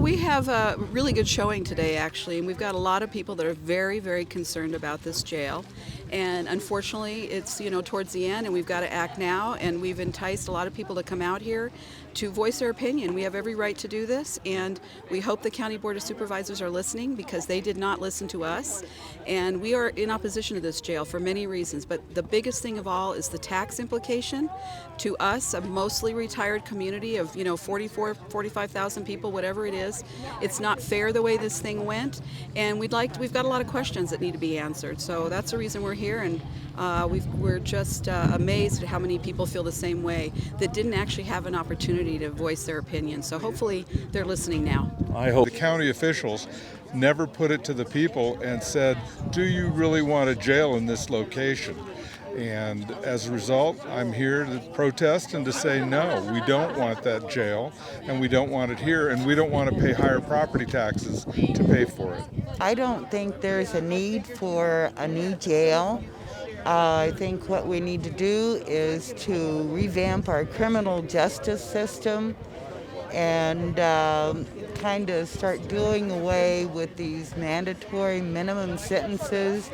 we have a really good showing today, actually, and we've got a lot of people that are very, very concerned about this jail. And unfortunately, it's towards the end, and we've got to act now. And we've enticed a lot of people to come out here to voice their opinion. We have every right to do this, and we hope the County Board of Supervisors are listening, because they did not listen to us. And we are in opposition to this jail for many reasons, but the biggest thing of all is the tax implication to us, a mostly retired community of 45,000 people, whatever it is. It's not fair the way this thing went, and we've got a lot of questions that need to be answered. So that's the reason we're here, and we're just amazed at how many people feel the same way that didn't actually have an opportunity to voice their opinion. So hopefully they're listening now. I hope the county officials never put it to the people and said, do you really want a jail in this location? And as a result, I'm here to protest and to say, no, we don't want that jail, and we don't want it here, and we don't want to pay higher property taxes to pay for it. I don't think there's a need for a new jail. I think what we need to do is to revamp our criminal justice system and kind of start doing away with these mandatory minimum sentences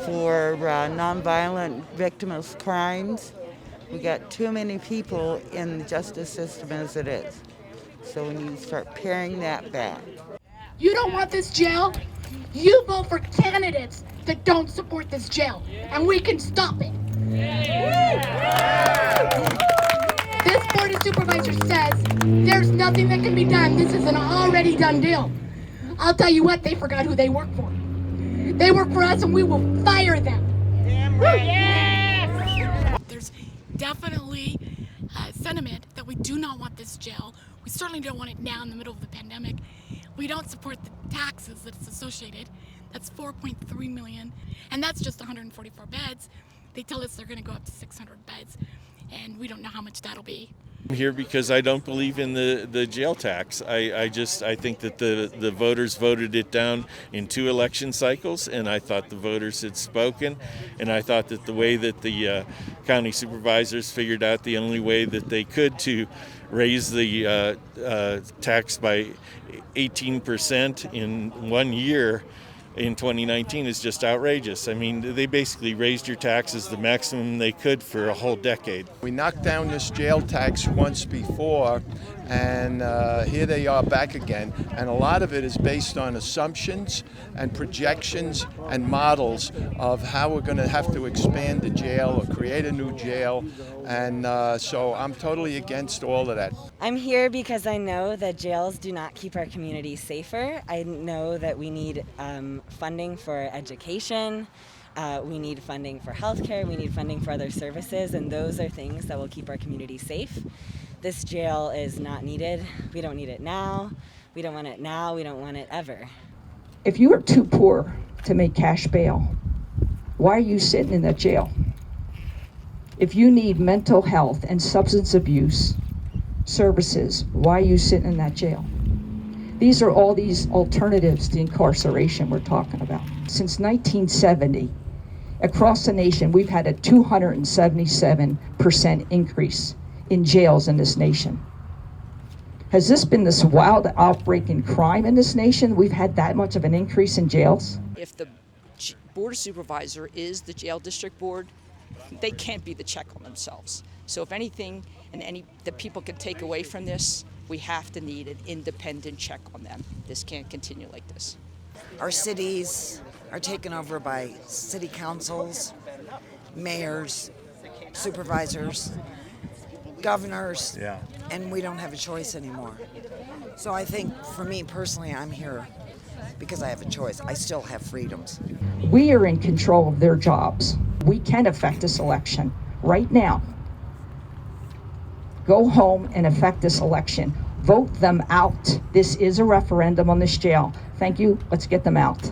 for nonviolent victimless crimes. We got too many people in the justice system as it is. So we need to start paring that back. You don't want this jail? You vote for candidates that don't support this jail, and we can stop it. This Board of Supervisors says there's nothing that can be done. This is an already done deal. I'll tell you what, they forgot who they work for. They work for us, and we will fire them. Damn right. Yes! There's definitely sentiment that we do not want this jail. We certainly don't want it now in the middle of the pandemic. We don't support the taxes that's associated. That's $4.3 million, and that's just 144 beds. They tell us they're going to go up to 600 beds, and we don't know how much that'll be. I'm here because I don't believe in the jail tax. I think that the voters voted it down in 2 election cycles, and I thought the voters had spoken, and I thought that the way that the county supervisors figured out the only way that they could to raise the tax by 18% in 1 year in 2019 is just outrageous. I mean, they basically raised your taxes the maximum they could for a whole decade. We knocked down this jail tax once before, and here they are back again. And a lot of it is based on assumptions and projections and models of how we're going to have to expand the jail or create a new jail. And so I'm totally against all of that. I'm here because I know that jails do not keep our community safer. I know that we need funding for education. We need funding for healthcare. We need funding for other services, and those are things that will keep our community safe. This jail is not needed. We don't need it now. We don't want it now. We don't want it ever. If you are too poor to make cash bail, why are you sitting in that jail? If you need mental health and substance abuse services, why are you sitting in that jail? These are all these alternatives to incarceration we're talking about. Since 1970, across the nation, we've had a 277% increase in jails in this nation. Has this been this wild outbreak in crime in this nation? We've had that much of an increase in jails? If the Board of Supervisor is the jail district board, they can't be the check on themselves. So if anything that people can take away from this, we have to need an independent check on them. This can't continue like this. Our cities are taken over by city councils, mayors, supervisors, governors, and we don't have a choice anymore. So I think for me personally, I'm here because I have a choice. I still have freedoms. We are in control of their jobs. We can affect this election right now. Go home and affect this election. Vote them out. This is a referendum on this jail. Thank you. Let's get them out.